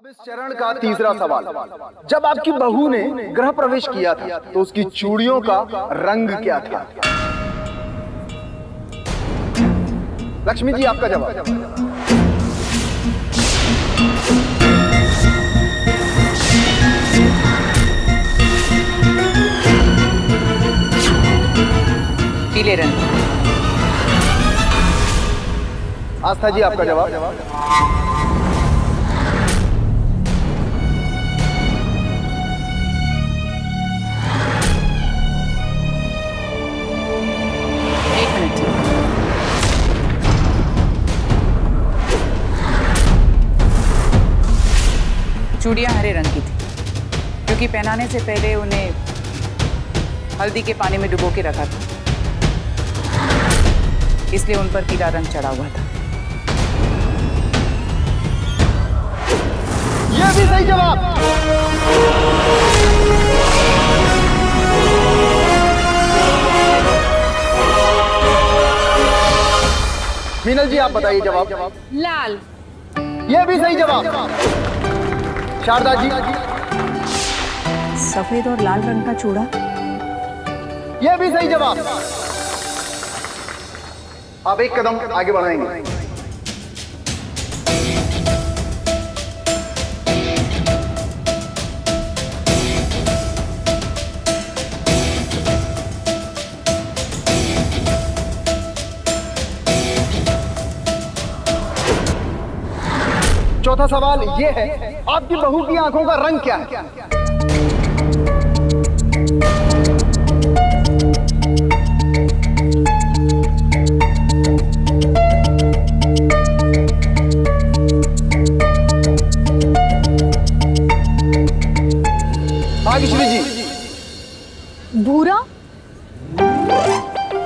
अब इस चरण का तीसरा सवाल। जब आपकी बहू ने गृह प्रवेश किया था तो उसकी चूड़ियों का रंग क्या था? लक्ष्मी जी, आपका जवाब। पीले रंग। आस्था जी, आपका जवाब। चूड़ियां हरे रंग की थी क्योंकि पहनाने से पहले उन्हें हल्दी के पानी में डुबो के रखा था, इसलिए उन पर पीला रंग चढ़ा हुआ था। यह भी सही जवाब। मीनल जी, आप बताइए जवाब। लाल। यह भी सही जवाब। शारदा जी। सफेद और लाल रंग का चूड़ा। यह भी सही जवाब। आप एक कदम आगे बढ़ाएंगे। चौथा सवाल यह है, आपकी बहू की आंखों का रंग क्या है? भाग्यश्री जी। भूरा।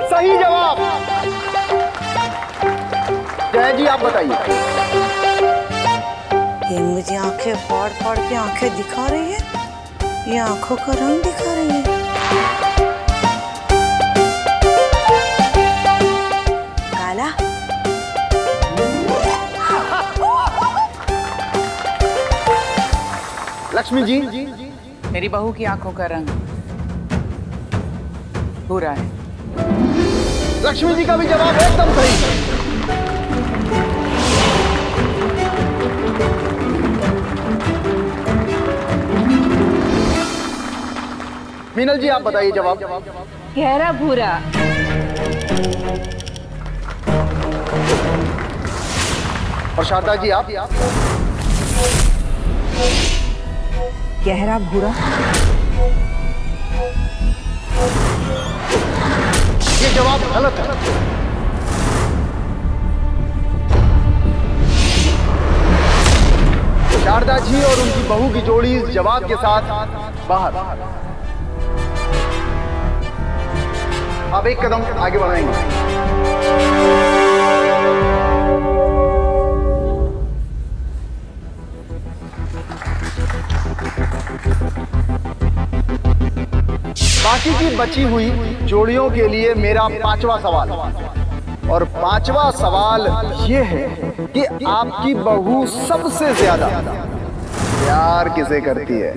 सही जवाब। जय जी, आप बताइए। ये मुझे आंखें फाड़ फाड़ के आंखें दिखा रही है, ये आंखों का रंग दिखा रही है। काला। लक्ष्मी जी। मेरी बहू की आंखों का रंग भूरा है। लक्ष्मी जी का भी जवाब एकदम सही। मीनल जी, आप बताइए जवाब। गहरा भूरा। और शारदा जी, आप? गहरा भूरा। ये जवाब गलत है। शारदा जी और उनकी बहू की जोड़ी इस जवाब के साथ बाहर। आप एक कदम आगे बढ़ाएंगे। बाकी की बची हुई जोड़ियों के लिए मेरा पांचवा सवाल। और पांचवा सवाल यह है कि आपकी बहू सबसे ज्यादा प्यार किसे करती है?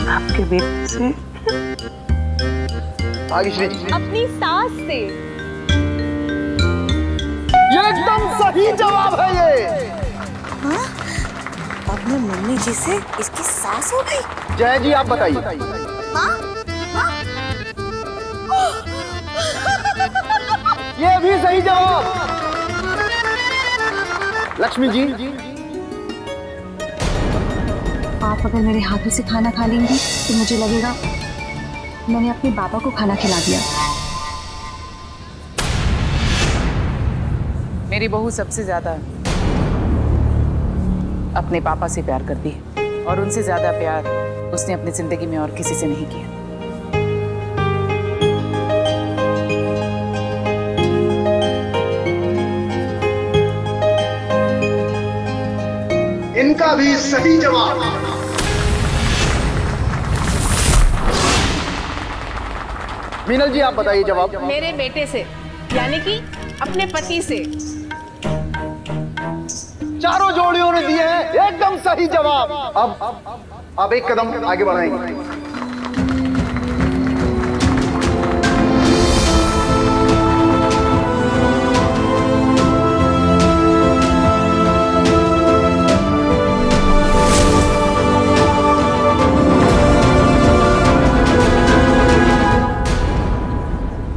आपके बेटे से। भाग्यश्री जी। अपनी सास से। ये एकदम सही जवाब है। ये हाँ? अपने मम्मी जी से इसकी सास हो गई। जय जी, आप बताइए। हाँ? हाँ? ये भी सही जवाब। लक्ष्मी जी। आप अगर मेरे हाथों से खाना खा लेंगी तो मुझे लगेगा मैंने अपने पापा को खाना खिला दिया। मेरी बहू सबसे ज्यादा अपने पापा से प्यार करती है और उनसे ज्यादा प्यार उसने अपनी जिंदगी में और किसी से नहीं किया। इनका भी सही जवाब। मीनल जी आप बताइए जवाब। मेरे बेटे से, यानी कि अपने पति से। चारों जोड़ियों ने दिए हैं एकदम सही जवाब। अब एक कदम आगे बढ़ाएंगे।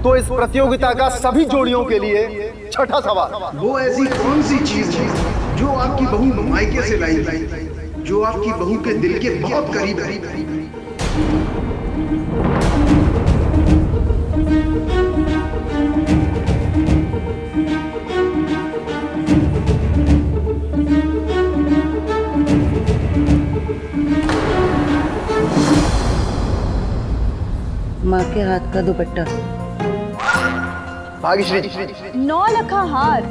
तो इस प्रतियोगिता का सभी जोड़ियों के लिए छठा सवाल। वो ऐसी कौन सी चीज है जो आपकी बहू मायके से लाई, जो आपकी बहू के दिल के बहुत करीब है? माँ के हाथ का दुपट्टा। भाग्यश्री 9 लखा हार।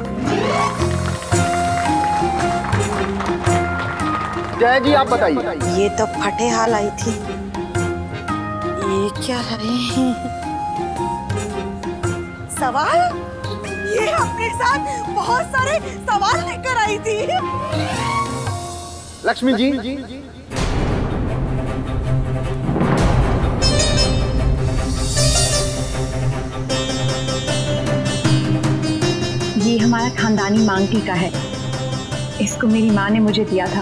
जय जी आप बताइए। ये तो फटे हाल आई थी। ये क्या है? सवाल? ये अपने साथ बहुत सारे सवाल लेकर आई थी। लक्ष्मी जी ये हमारा खानदानी मांग टीका है। इसको मेरी माँ ने मुझे दिया था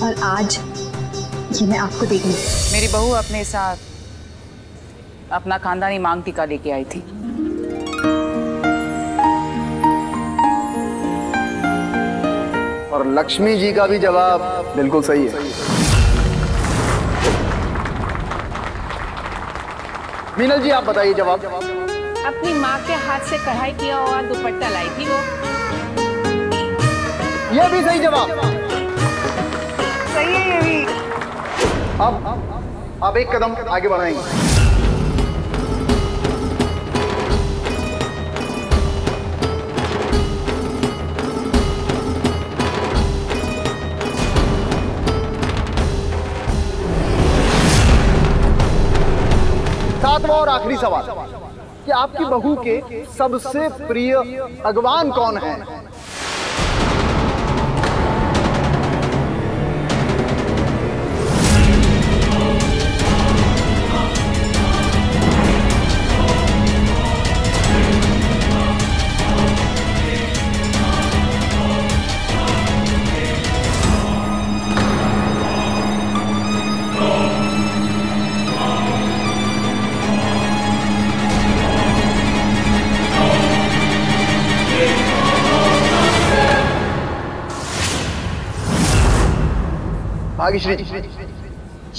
और आज ये मैं आपको देगी। मेरी बहू अपने साथ अपना खानदानी मांग टीका लेके आई थी। और लक्ष्मी जी का भी जवाब बिल्कुल सही है। मीनल जी आप बताइए जवाब। अपनी माँ के हाथ से कढ़ाई किया हुआ दुपट्टा लाई थी वो। ये भी सही जवाब। सही है ये भी। अब एक कदम आगे बढ़ाएंगे। सातवां और आखिरी सवाल कि आपकी बहू के सबसे प्रिय भगवान कौन है? भाग्यश्री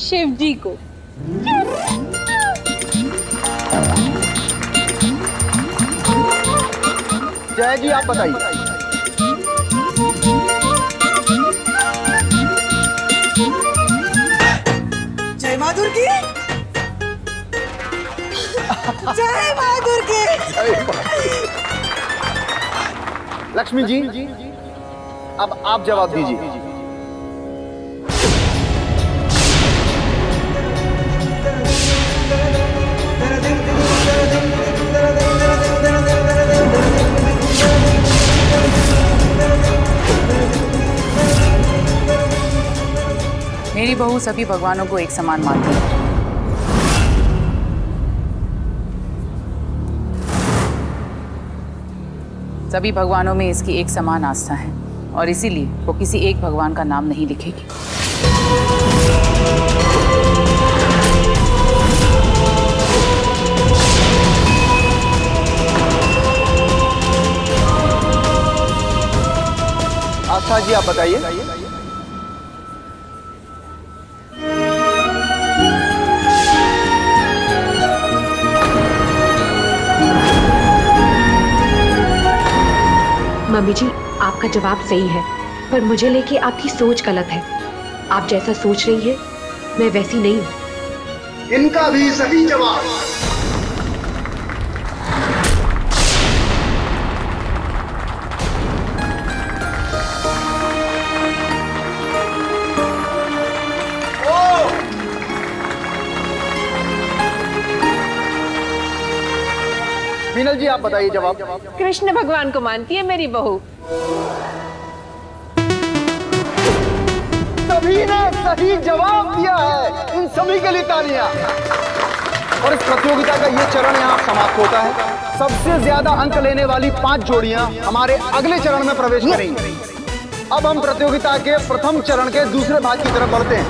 शिव जी को। जय जी आप बताइए। जय माँ दुर्गी। जय माँ दुर्गी। लक्ष्मी जी अब आप जवाब दीजिए। मेरी बहू सभी भगवानों को एक समान मानती है। सभी भगवानों में इसकी एक समान आस्था है और इसीलिए वो किसी एक भगवान का नाम नहीं लिखेगी। आस्था जी आप बताइए। मम्मी जी आपका जवाब सही है, पर मुझे लेके आपकी सोच गलत है। आप जैसा सोच रही है मैं वैसी नहीं हूँ। इनका भी सही जवाब। मीनल जी आप बताइए जवाब। कृष्ण भगवान को मानती है मेरी बहू। सभी ने सही जवाब दिया है, इन सभी के लिए तालियां। और इस प्रतियोगिता का ये चरण यहाँ समाप्त होता है। सबसे ज्यादा अंक लेने वाली 5 जोड़ियां हमारे अगले चरण में प्रवेश करेंगी। अब हम प्रतियोगिता के प्रथम चरण के दूसरे भाग की तरफ बढ़ते हैं,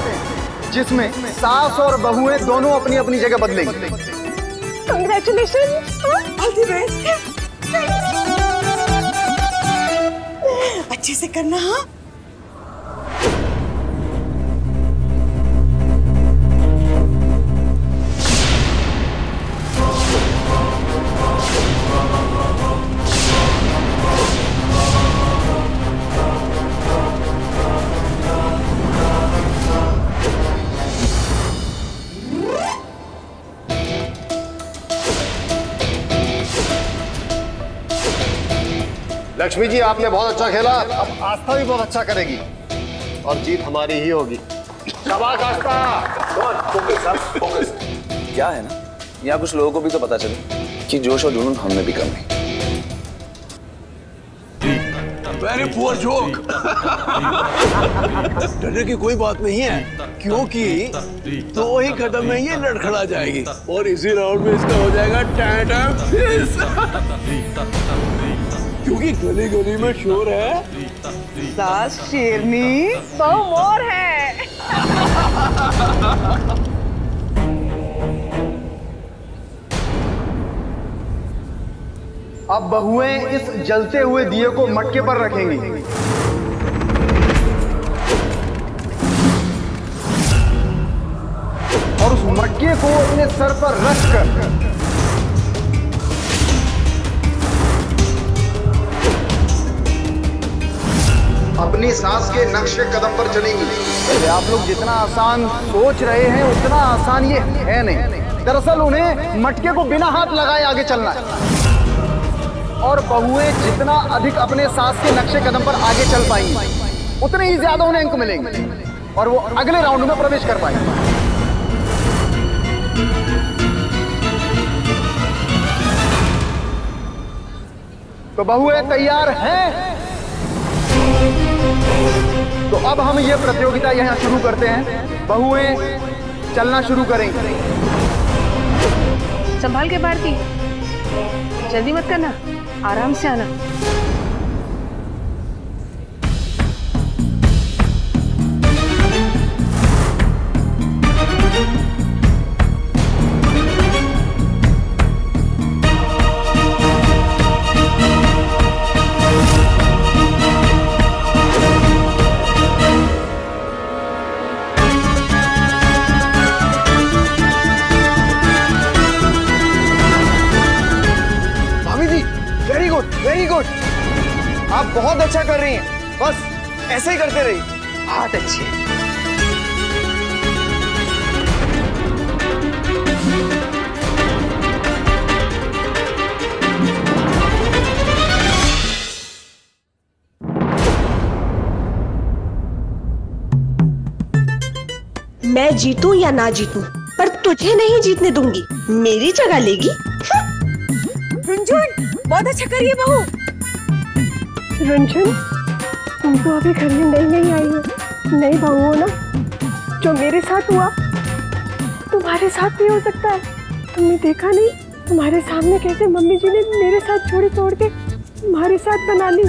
जिसमें सास और बहुएं दोनों अपनी अपनी जगह बदलेंगी। Congratulations, all the best. अच्छे से करना। हाँ, लक्ष्मी जी आपने बहुत अच्छा खेला, अब आस्था भी बहुत अच्छा करेगी और जीत हमारी ही होगी। शाबाश आस्था। फोकस। क्या है ना, यहाँ कुछ लोगों को भी तो पता चले कि जोश और जुनून हमने भी कम नहीं। Very poor joke. डरने की कोई बात नहीं है, क्योंकि 2 ही कदम में ये लड़खड़ा जाएगी और इसी राउंड में इसका हो जाएगा टाटा फिस। क्योंकि गली गली में शोर है, सास शेरनी, बहू मोर है। अब बहुएं इस जलते हुए दिए को मटके पर रखेंगी। और उस मटके को अपने सर पर रखकर अपनी सांस के नक्शे कदम पर चलेंगी। आप लोग जितना आसान सोच रहे हैं उतना आसान ये है नहीं। दरअसल उन्हें मटके को बिना हाथ लगाए आगे चलना है। और बहुएं जितना अधिक अपने सांस के नक्शे कदम पर आगे चल पाएंगी उतने ही ज्यादा उन्हें अंक मिलेंगे और वो अगले राउंड में प्रवेश कर पाएंगे। तो बहुएं तैयार हैं? तो अब हम ये प्रतियोगिता यहाँ शुरू करते हैं। बहुएं चलना शुरू करेंगे। संभाल के भारती, जल्दी मत करना, आराम से आना। वेरी गुड, आप बहुत अच्छा कर रही हैं। बस ऐसे ही करते रहिए। बहुत अच्छे। मैं जीतूं या ना जीतूं, पर तुझे नहीं जीतने दूंगी। मेरी जगह लेगी। रुंझुन, बहुत अच्छा करिए बहू। रुंझुन, तुम तो अभी घर में नई आई हो, नई बहू हो ना। जो मेरे साथ हुआ तुम्हारे साथ भी हो सकता है। तुमने देखा नहीं तुम्हारे सामने कैसे मम्मी जी ने मेरे साथ जोड़ी तोड़ के तुम्हारे साथ बना ली।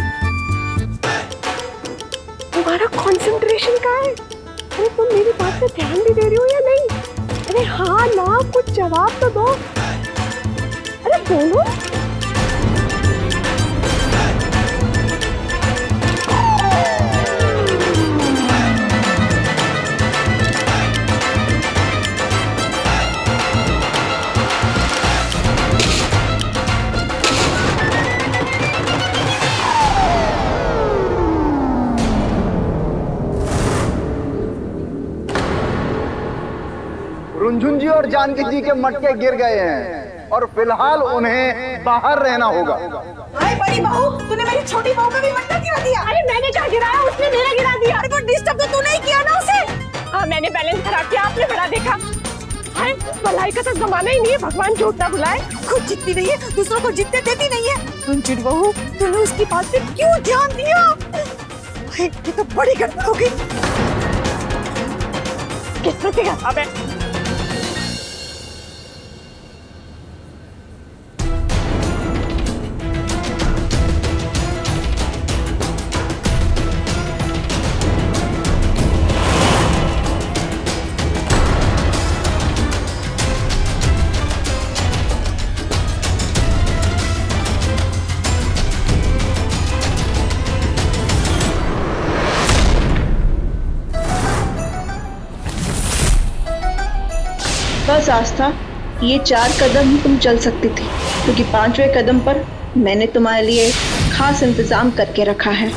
तुम्हारा कंसंट्रेशन कहाँ है? अरे तुम मेरी बात पे ध्यान भी दे रही हो या नहीं? अरे हाँ ना, कुछ जवाब तो दो। अरे बोलो। रुंझुन जी और जानकी जी के मटके गिर गए हैं और फिलहाल उन्हें बाहर रहना होगा। अरे बड़ी बहू, तूने मेरी छोटी बहू का भी मटका गिरा दिया। अरे मैंने क्या गिराया, उसने मेरा गिरा दिया। अरे वो डिस्टर्ब तो तूने ही किया ना उसे। हाँ, मैंने बैलेंस खराब किया, आपने बड़ा देखा। हाय, भलाई का तो जमाना ही नहीं है, भगवान झूठ ना बुलाए। खुद जीतती नहीं है, दूसरों को जीतने देती नहीं है। तुम चिड़ बहू, तुमने उसकी बात पे क्यों ध्यान दिया? ये तो बड़ी गड़बड़ हो गई। किसने सिखा? अबे बस आस्था, ये 4 कदम ही तुम चल सकती थी, क्योंकि 5वें कदम पर मैंने तुम्हारे लिए खास इंतजाम करके रखा है।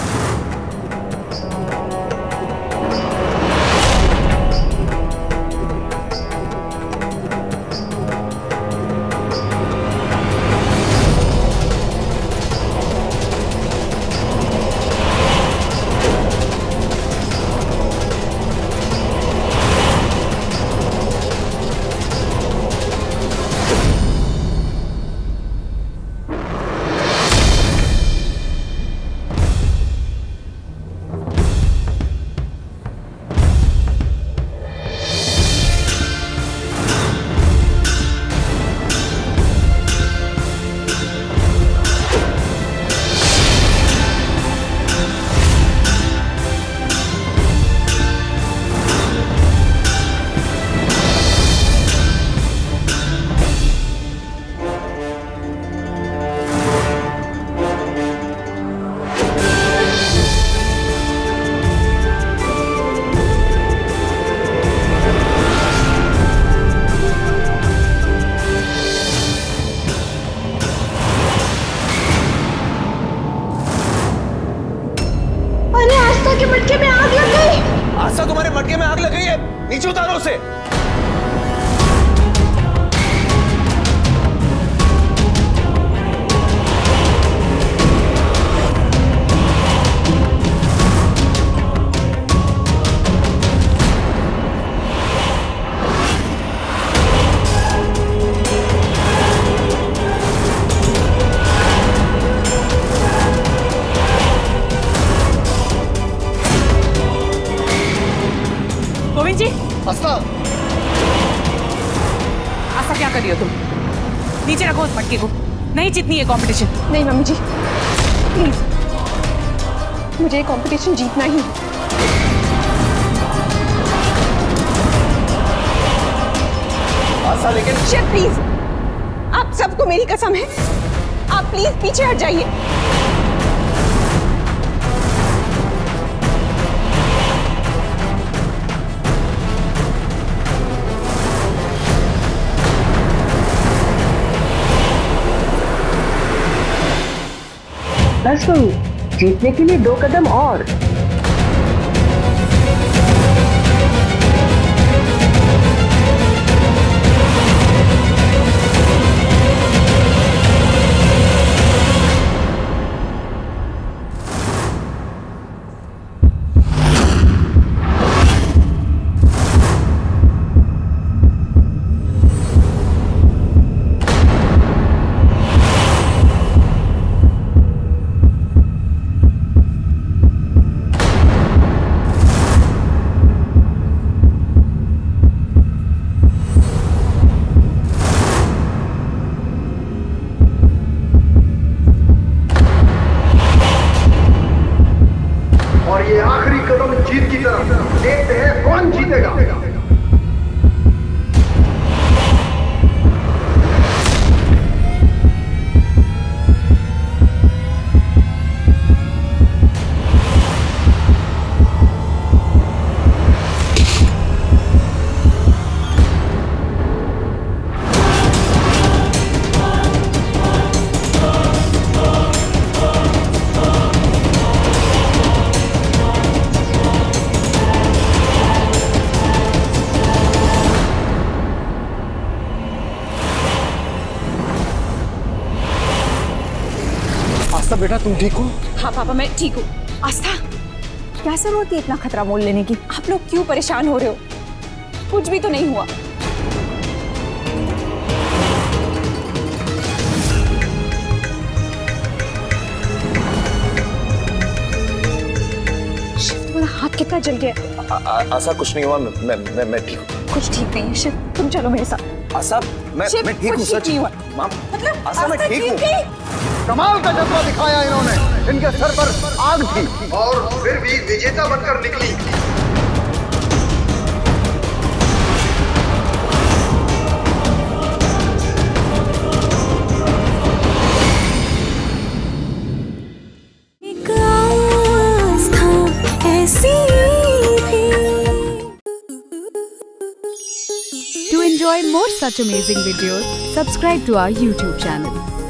मटके में आग लग गई। आस्था, तुम्हारे मटके में आग लग गई है, नीचे उतारो उसे। आस्था, आस्था क्या कर रही हो तुम? नीचे रखो उस मटके को, नहीं जीतनी है कंपटीशन। नहीं मम्मी जी, प्लीज, मुझे ये कंपटीशन जीतना ही है। आस्था लेकिन शिट, प्लीज, आप सबको मेरी कसम है, आप प्लीज पीछे हट जाइए। बस बहू, जीतने के लिए 2 कदम और। देखते हैं कौन जीतेगा। आस्था बेटा, तुम ठीक हो? हाँ पापा, मैं ठीक हूँ। आस्था, क्या जरूरत है इतना खतरा मोल लेने की? आप लोग क्यों परेशान हो रहे हो? कुछ भी तो नहीं हुआ। तुम्हारा हाथ कितना जल गया? आशा कुछ नहीं हुआ, मैं ठीक हूँ। कुछ ठीक नहीं है शिव, तुम चलो मेरे साथ। आशा मैं ठीक हूँ सच। मतलब आशा मैं ठीक हूँ। कमाल का जज्बा दिखाया इन्होंने, इनके सर पर आग थी और फिर भी विजेता बनकर निकली। To enjoy more such amazing videos, subscribe to our YouTube channel.